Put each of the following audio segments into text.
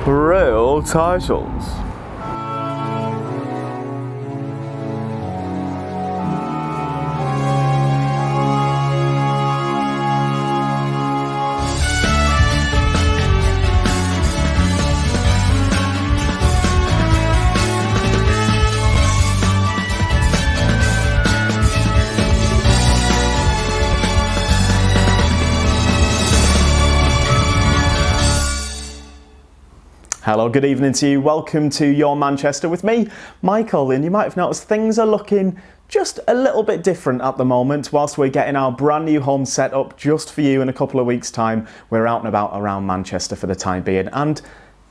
Real titles. Hello, good evening to you. Welcome to Your Manchester with me, Michael. And you might have noticed things are looking just a little bit different at the moment. Whilst we're getting our brand new home set up just for you in a couple of weeks' time, we're out and about around Manchester for the time being. And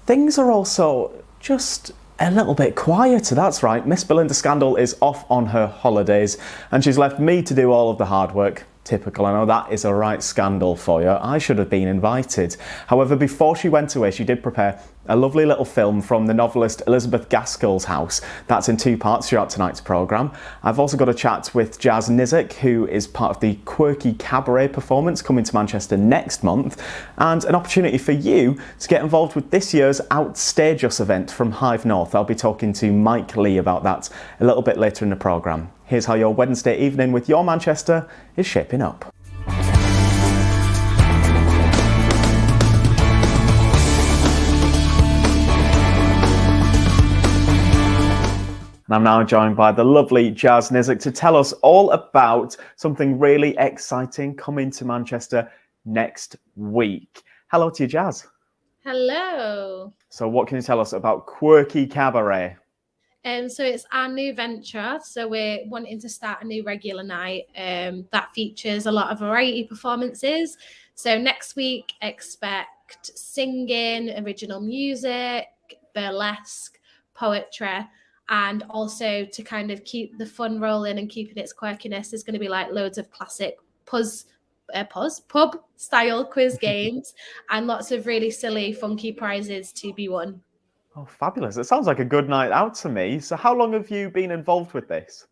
things are also just a little bit quieter, that's right. Miss Belinda Scandal is off on her holidays and she's left me to do all of the hard work. Typical, I know that is a right scandal for you. I should have been invited. However, before she went away, she did prepare a lovely little film from the novelist Elizabeth Gaskell's house. That's in 2 parts throughout tonight's programme. I've also got a chat with Jas Nisic, who is part of the quirky cabaret performance coming to Manchester next month, and an opportunity for you to get involved with this year's Outstageus event from Hive North. I'll be talking to Mike Lee about that a little bit later in the programme. Here's how your Wednesday evening with Your Manchester is shaping up. And I'm now joined by the lovely Jas Nisic to tell us all about something really exciting coming to Manchester next week. Hello to you, Jas. Hello. So what can you tell us about Quirky Cabaret? So it's our new venture. So we're wanting to start a new regular night that features a lot of variety performances. So next week, expect singing, original music, burlesque, poetry, and also to kind of keep the fun rolling and keeping its quirkiness, there's going to be like loads of classic pub style quiz games and lots of really silly, funky prizes to be won. Oh, fabulous. It sounds like a good night out to me. So how long have you been involved with this?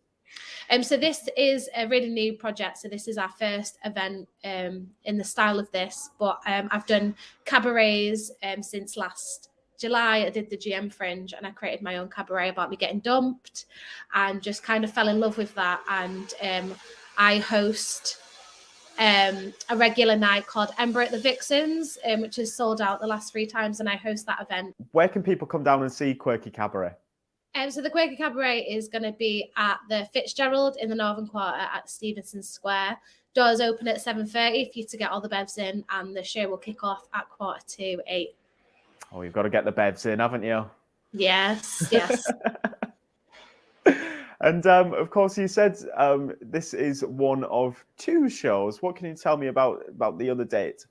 So this is a really new project. So this is our first event in the style of this, but I've done cabarets since last July. I did the GM Fringe and I created my own cabaret about me getting dumped and just kind of fell in love with that. And I host a regular night called Ember at the Vixens, which is sold out the last 3 times, and I host that event. Where can people come down and see Quirky Cabaret? So the Quirky Cabaret is going to be at the Fitzgerald in the Northern Quarter at Stevenson Square. Doors open at 7:30 for you to get all the bevs in, and the show will kick off at 7:45. Oh, you've got to get the bevs in, haven't you? Yes. And of course, you said this is one of 2 shows. What can you tell me about the other date?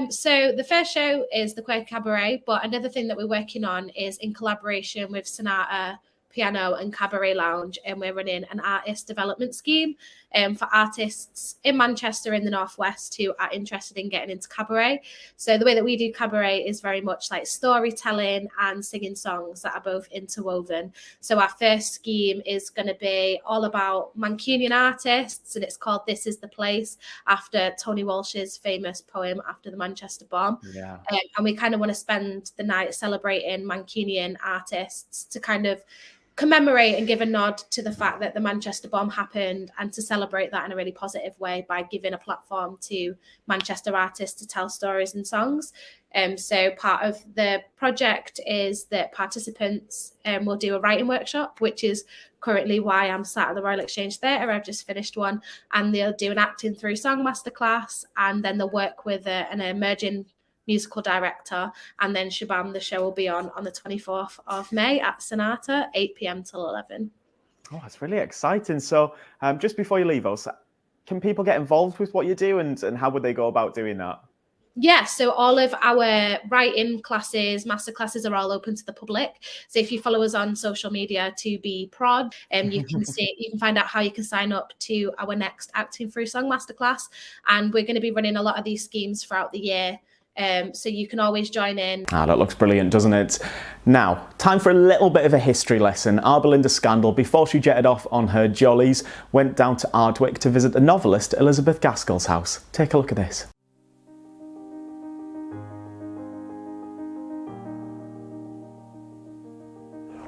So the first show is the Quirky Cabaret, but another thing that we're working on is in collaboration with Sonata Piano and Cabaret Lounge, and we're running an artist development scheme for artists in Manchester in the Northwest who are interested in getting into cabaret. So the way that we do cabaret is very much like storytelling and singing songs that are both interwoven. So our first scheme is going to be all about Mancunian artists, and it's called This Is the Place, after Tony Walsh's famous poem After the Manchester Bomb. Yeah. And we kind of want to spend the night celebrating Mancunian artists to kind of commemorate and give a nod to the fact that the Manchester bomb happened, and to celebrate that in a really positive way by giving a platform to Manchester artists to tell stories and songs. So part of the project is that participants will do a writing workshop, which is currently why I'm sat at the Royal Exchange Theatre. I've just finished one, and they'll do an acting through song masterclass, and then they'll work with an emerging musical director, and then Shabam, the show will be on the 24th of May at Sonata, 8 p.m. till 11. Oh, that's really exciting. So just before you leave us, can people get involved with what you do, and how would they go about doing that? Yeah, so all of our writing classes, master classes are all open to the public. So if you follow us on social media to be prod, you can find out how you can sign up to our next Acting Through Song masterclass. And we're going to be running a lot of these schemes throughout the year. So you can always join in. That looks brilliant, doesn't it? Now, time for a little bit of a history lesson. Our Belinda Scandal, before she jetted off on her jollies, went down to Ardwick to visit the novelist Elizabeth Gaskell's house. Take a look at this.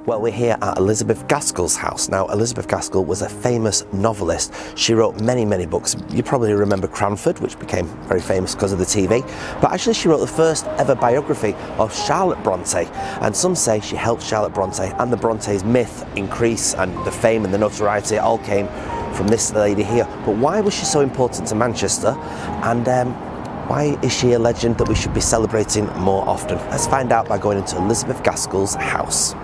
Well, we're here at Elizabeth Gaskell's house. Now, Elizabeth Gaskell was a famous novelist. She wrote many, many books. You probably remember Cranford, which became very famous because of the TV. But actually, she wrote the first ever biography of Charlotte Bronte. And some say she helped Charlotte Bronte and the Brontes' myth increase, and the fame and the notoriety all came from this lady here. But why was she so important to Manchester? And why is she a legend that we should be celebrating more often? Let's find out by going into Elizabeth Gaskell's house.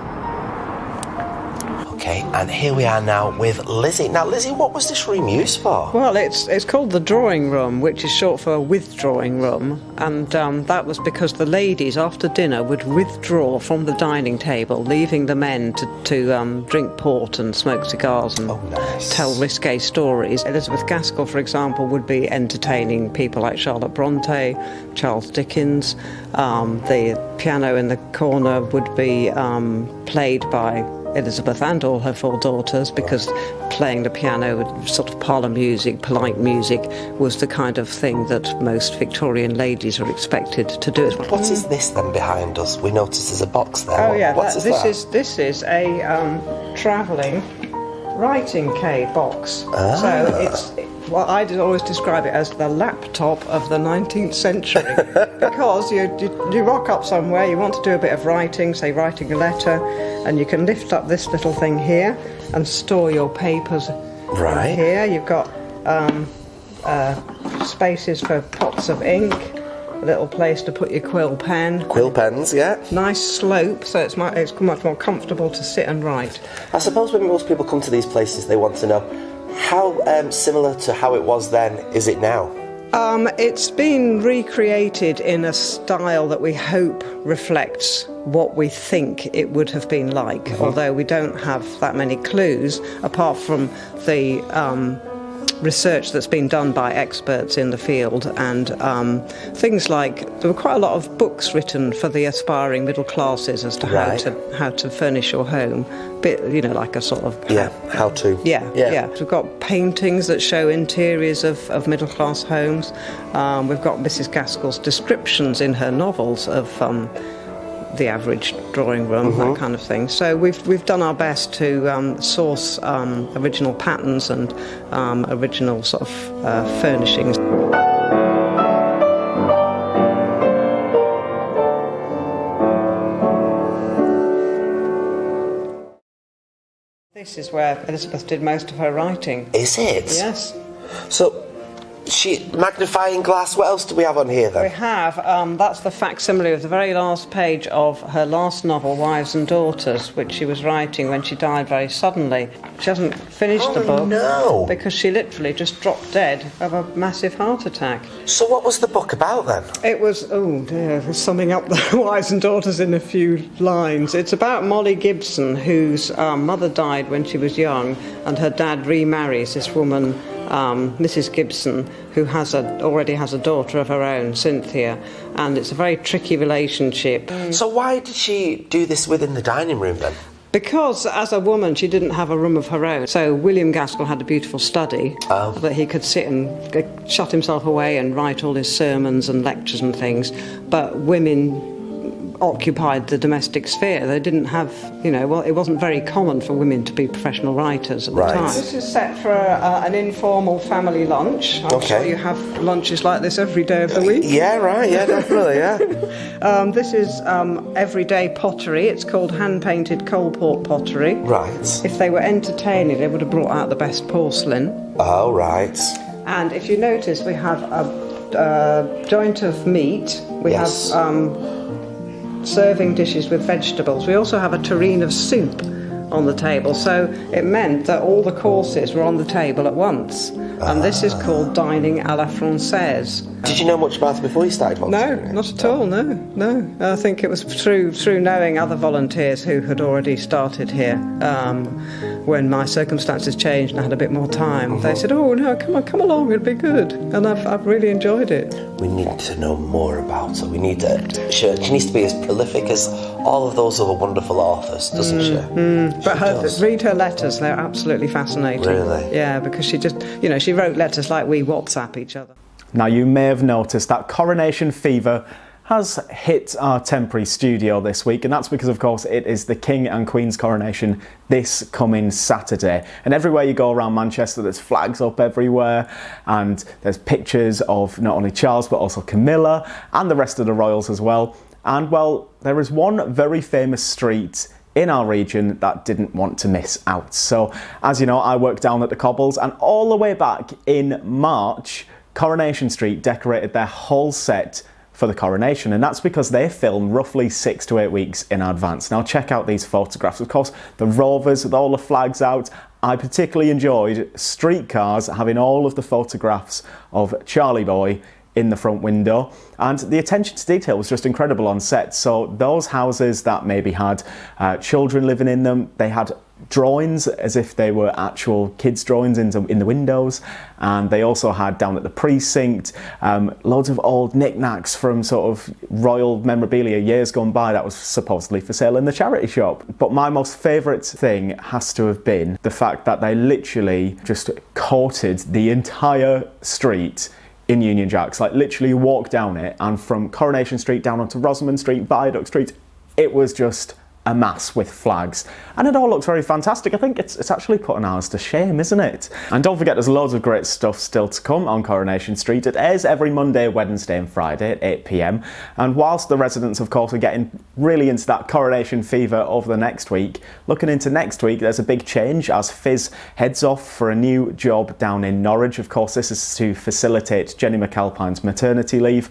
Okay, and here we are now with Lizzie. Now, Lizzie, what was this room used for? Well, it's called the drawing room, which is short for withdrawing room, and that was because the ladies after dinner would withdraw from the dining table, leaving the men to drink port and smoke cigars and tell risque stories. Elizabeth Gaskell, for example, would be entertaining people like Charlotte Bronte, Charles Dickens. The piano in the corner would be played by Elizabeth and all her 4 daughters, because playing the piano with sort of parlour music, polite music, was the kind of thing that most Victorian ladies are expected to do. What is this then behind us? We notice there's a box there. Oh yeah, this is a travelling writing box. So it's, well, I'd always describe it as the laptop of the 19th century, because you rock up somewhere, you want to do a bit of writing, say writing a letter, and you can lift up this little thing here and store your papers right here. You've got spaces for pots of ink, a little place to put your quill pen. Quill pens, yeah. Nice slope, so it's much more comfortable to sit and write. I suppose when most people come to these places, they want to know, how similar to how it was then is it now? It's been recreated in a style that we hope reflects what we think it would have been like, although we don't have that many clues, apart from the research that's been done by experts in the field, and things like there were quite a lot of books written for the aspiring middle classes as to how to furnish your home, bit like a sort of how to. Yeah. We've got paintings that show interiors of middle class homes. We've got Mrs. Gaskell's descriptions in her novels of the average drawing room, that kind of thing. So we've done our best to source original patterns and original sort of furnishings. This is where Elizabeth did most of her writing. Is it? Yes. So, magnifying glass, what else do we have on here then? We have, that's the facsimile of the very last page of her last novel, Wives and Daughters, which she was writing when she died very suddenly. She hasn't finished the book because she literally just dropped dead of a massive heart attack. So what was the book about then? It was, summing up the Wives and Daughters in a few lines. It's about Molly Gibson, whose mother died when she was young, and her dad remarries this woman, Mrs. Gibson, who already has a daughter of her own, Cynthia, and it's a very tricky relationship. So why did she do this within the dining room then? Because as a woman she didn't have a room of her own. So William Gaskell had a beautiful study that he could sit and shut himself away and write all his sermons and lectures and things, but women occupied the domestic sphere. They didn't have, it wasn't very common for women to be professional writers at the time. This is set for an informal family lunch. I'm sure you have lunches like this every day of the week. Yeah, right, yeah, definitely, yeah. This is everyday pottery. It's called hand-painted coal-port pottery. Right. If they were entertaining, they would have brought out the best porcelain. Oh, right. And if you notice, we have a joint of meat. We have serving dishes with vegetables. We also have a tureen of soup on the table, so it meant that all the courses were on the table at once. And this is called dining à la française. Did you know much about it before you started volunteering? No, not at all, no. I think it was through knowing other volunteers who had already started here. When my circumstances changed and I had a bit more time, they said, "Oh no, come along, it'll be good." And I've really enjoyed it. We need to know more about her. We need to. She needs to be as prolific as all of those other wonderful authors, doesn't she? But read her letters; they're absolutely fascinating. Really? Yeah, because she just, she wrote letters like we WhatsApp each other. Now, you may have noticed that Coronation Fever has hit our temporary studio this week, and that's because, of course, it is the King and Queen's coronation this coming Saturday. And everywhere you go around Manchester, there's flags up everywhere, and there's pictures of not only Charles but also Camilla and the rest of the royals as well. And well, there is one very famous street in our region that didn't want to miss out. So, as you know, I work down at the Cobbles, and all the way back in March, Coronation Street decorated their whole set for the coronation, and that's because they film roughly 6 to 8 weeks in advance. Now check out these photographs. Of course, the rovers with all the flags out. I particularly enjoyed streetcars having all of the photographs of Charlie Boy in the front window, and the attention to detail was just incredible on set. So those houses that maybe had children living in them, they had drawings as if they were actual kids' drawings in the windows, and they also had down at the precinct loads of old knickknacks from sort of royal memorabilia years gone by that was supposedly for sale in the charity shop. But my most favourite thing has to have been the fact that they literally just coated the entire street in Union Jacks, like literally walk down it, and from Coronation Street down onto Rosamond Street, Viaduct Street, it was just a mass with flags, and it all looks very fantastic. I think it's actually putting ours to shame, isn't it? And don't forget, there's loads of great stuff still to come on Coronation Street. It airs every Monday, Wednesday and Friday at 8 p.m, and whilst the residents of course are getting really into that coronation fever over the next week, looking into next week there's a big change as Fizz heads off for a new job down in Norwich. Of course, this is to facilitate Jenny McAlpine's maternity leave.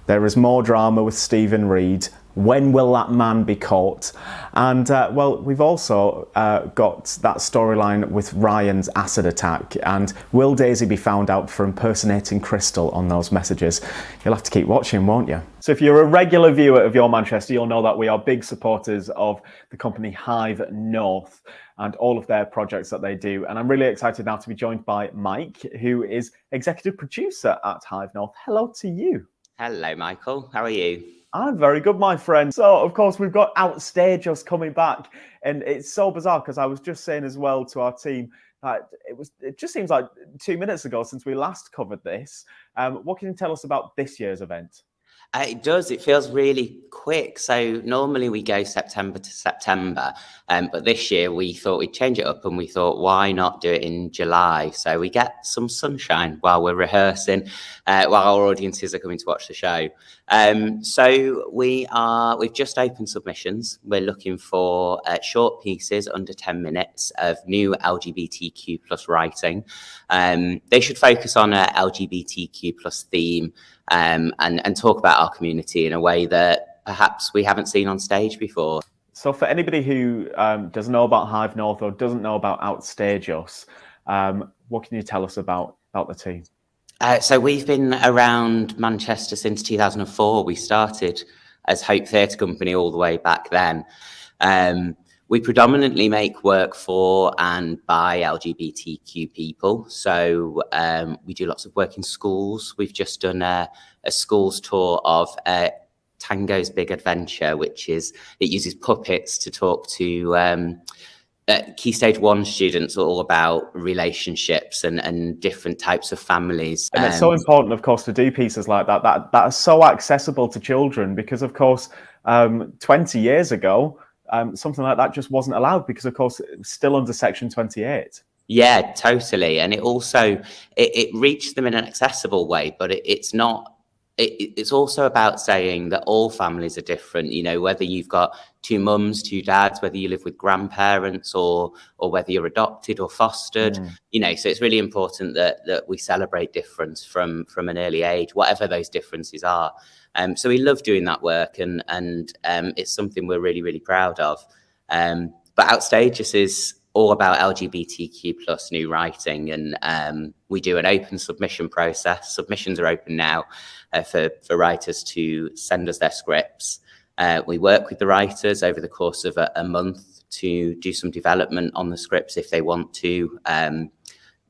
There is more drama with Stephen Reid. When will that man be caught? And well, we've also got that storyline with Ryan's acid attack, and will Daisy be found out for impersonating Crystal on those messages? You'll have to keep watching, won't you? So if you're a regular viewer of Your Manchester, you'll know that we are big supporters of the company Hive North and all of their projects that they do. And I'm really excited now to be joined by Mike, who is executive producer at Hive North. Hello to you. Hello, Michael. How are you? I'm very good, my friend. So, of course, we've got Outstageus coming back, and it's so bizarre because I was just saying as well to our team that it just seems like 2 minutes ago since we last covered this. What can you tell us about this year's event? It does. It feels really quick. So normally we go September to September, but this year we thought we'd change it up, and we thought, why not do it in July? So we get some sunshine while we're rehearsing, while our audiences are coming to watch the show. So we've just opened submissions. We're looking for short pieces under 10 minutes of new LGBTQ plus writing. They should focus on a LGBTQ plus theme, and talk about our community in a way that perhaps we haven't seen on stage before. So for anybody who doesn't know about Hive North or doesn't know about Outstageus, what can you tell us about the team? So we've been around Manchester since 2004. We started as Hope Theatre Company all the way back then. We predominantly make work for and by LGBTQ people. So we do lots of work in schools. We've just done a schools tour of Tango's Big Adventure, which is, it uses puppets to talk to Key Stage 1 students all about relationships and different types of families. And it's so important, of course, to do pieces like that are so accessible to children, because, of course, 20 years ago, something like that just wasn't allowed because, of course, it was still under Section 28. Yeah, totally. And it also, it reached them in an accessible way, but it's not, it's also about saying that all families are different, you know, whether you've got two mums, two dads, whether you live with grandparents or whether you're adopted or fostered, you know, so it's really important that we celebrate difference from an early age, whatever those differences are. So we love doing that work, and it's something we're really, really proud of. But Outstageus is all about LGBTQ plus new writing, and we do an open submission process. Submissions are open now for writers to send us their scripts. We work with the writers over the course of a month to do some development on the scripts if they want to,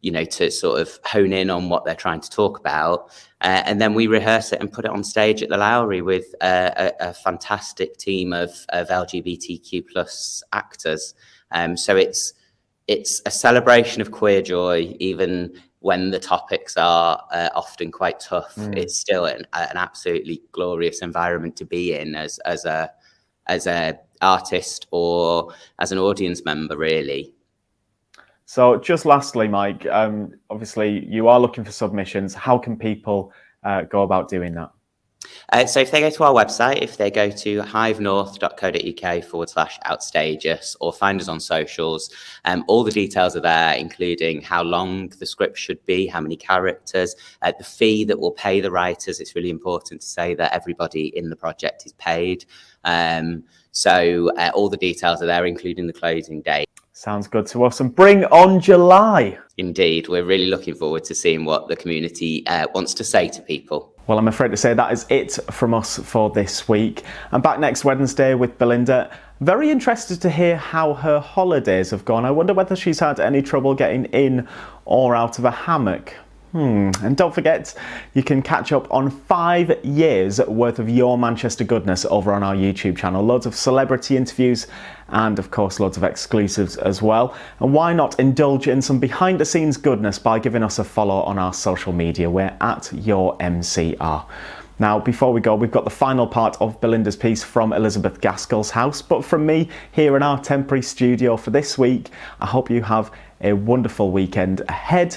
you know, to sort of hone in on what they're trying to talk about. And then we rehearse it and put it on stage at the Lowry with a fantastic team of LGBTQ plus actors. So it's a celebration of queer joy, even when the topics are often quite tough, it's still an absolutely glorious environment to be in as a artist or as an audience member, really. So just lastly, Mike, obviously you are looking for submissions. How can people go about doing that? So if they go to our website, if they go to hivenorth.co.uk/Outstageus or find us on socials, all the details are there, including how long the script should be, how many characters, the fee that will pay the writers. It's really important to say that everybody in the project is paid. So all the details are there, including the closing date. Sounds good to us. And bring on July. Indeed, we're really looking forward to seeing what the community wants to say to people. Well, I'm afraid to say that is it from us for this week. I'm back next Wednesday with Belinda. Very interested to hear how her holidays have gone. I wonder whether she's had any trouble getting in or out of a hammock. And don't forget, you can catch up on 5 years worth of Your Manchester goodness over on our YouTube channel. Loads of celebrity interviews and of course loads of exclusives as well. And why not indulge in some behind the scenes goodness by giving us a follow on our social media. We're at Your MCR. Now, before we go, we've got the final part of Belinda's piece from Elizabeth Gaskell's house. But from me here in our temporary studio for this week, I hope you have a wonderful weekend ahead.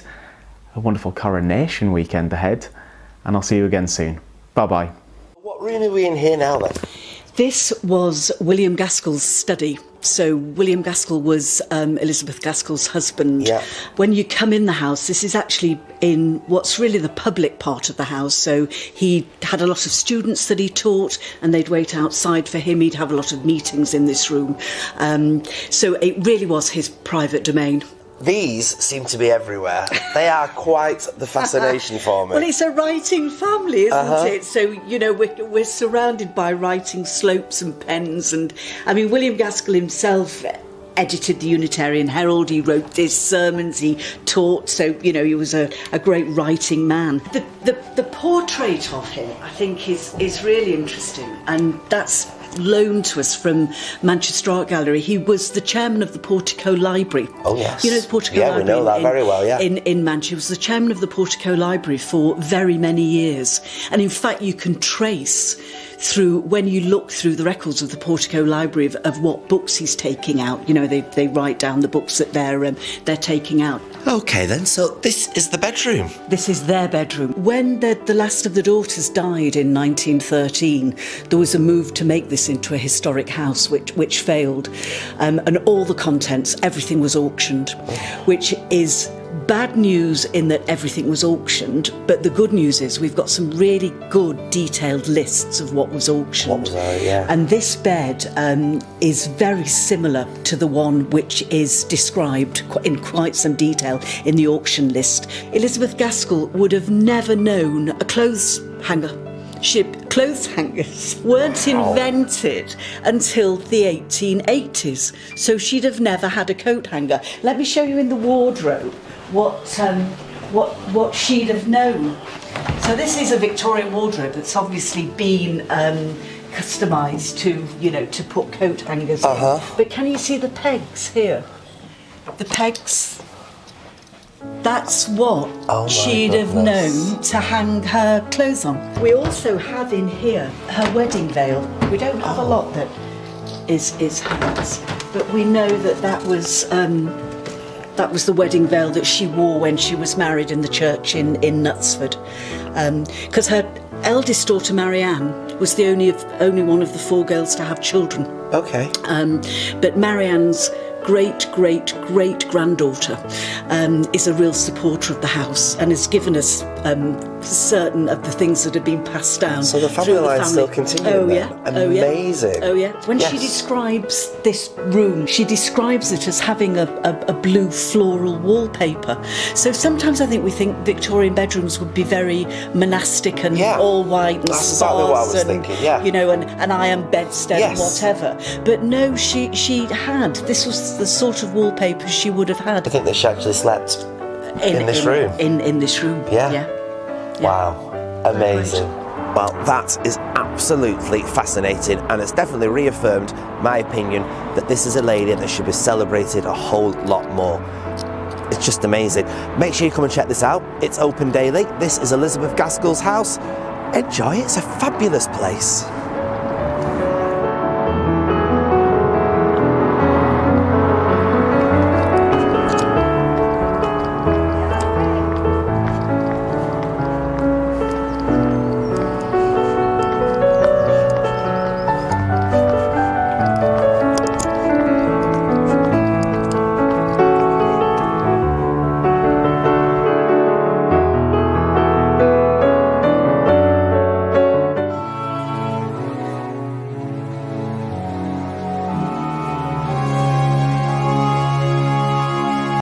A wonderful coronation weekend ahead, and I'll see you again soon. Bye-bye. What room are we in here now then? This was William Gaskell's study. So William Gaskell was Elizabeth Gaskell's husband. Yeah. When you come in the house, this is actually in what's really the public part of the house. So he had a lot of students that he taught, and they'd wait outside for him. He'd have a lot of meetings in this room. So it really was his private domain. These seem to be everywhere. They are quite the fascination for me. Well, it's a writing family, isn't it? So, you know, we're surrounded by writing slopes and pens. And, I mean, William Gaskell himself edited the Unitarian Herald. He wrote his sermons, he taught. So, you know, he was a great writing man. The portrait of him, I think, is really interesting. And that's loaned to us from Manchester Art Gallery. He was the chairman of the Portico Library. Oh, yes. You know the Portico Library? Yeah, we know that very well, yeah. In Manchester. He was the chairman of the Portico Library for very many years. And in fact, you can trace through, when you look through the records of the Portico Library of what books he's taking out. You know, they write down the books that they're taking out. Okay then, so this is the bedroom. This is their bedroom. When the last of the daughters died in 1913, there was a move to make this into a historic house, which failed. And all the contents, everything was auctioned, which is bad news in that everything was auctioned, but the good news is we've got some really good detailed lists of what was auctioned. What was that, yeah. And this bed is very similar to the one which is described in quite some detail in the auction list. Elizabeth Gaskell would have never known a clothes hanger. Clothes hangers weren't invented until the 1880s, so she'd have never had a coat hanger. Let me show you in the wardrobe what she'd have known. So this is a Victorian wardrobe that's obviously been customised to put coat hangers in. But can you see the pegs here? The pegs. That's what she'd have known to hang her clothes on. We also have in here her wedding veil. We don't have a lot that is hands, but we know that was the wedding veil that she wore when she was married in the church in Knutsford. Because her eldest daughter Marianne was the only one of the 4 girls to have children. Okay. But Marianne's great-great-great-granddaughter is a real supporter of the house and has given us certain of the things that have been passed down. So the family line's still continuing. Oh yeah. Amazing. Oh yeah. When she describes this room, she describes it as having a blue floral wallpaper. So sometimes I think we think Victorian bedrooms would be very monastic and all white and that's exactly what I was and, thinking, yeah. You know, an iron bedstead and whatever. But no, she had. This was the sort of wallpaper she would have had. I think that she actually slept in this room. In this room. Yeah. Wow. Amazing. Well, that is absolutely fascinating, and it's definitely reaffirmed my opinion that this is a lady that should be celebrated a whole lot more. It's It's just amazing. Make sure you come and check this out. It's open daily. This is Elizabeth Gaskell's house. Enjoy it. It's a fabulous place.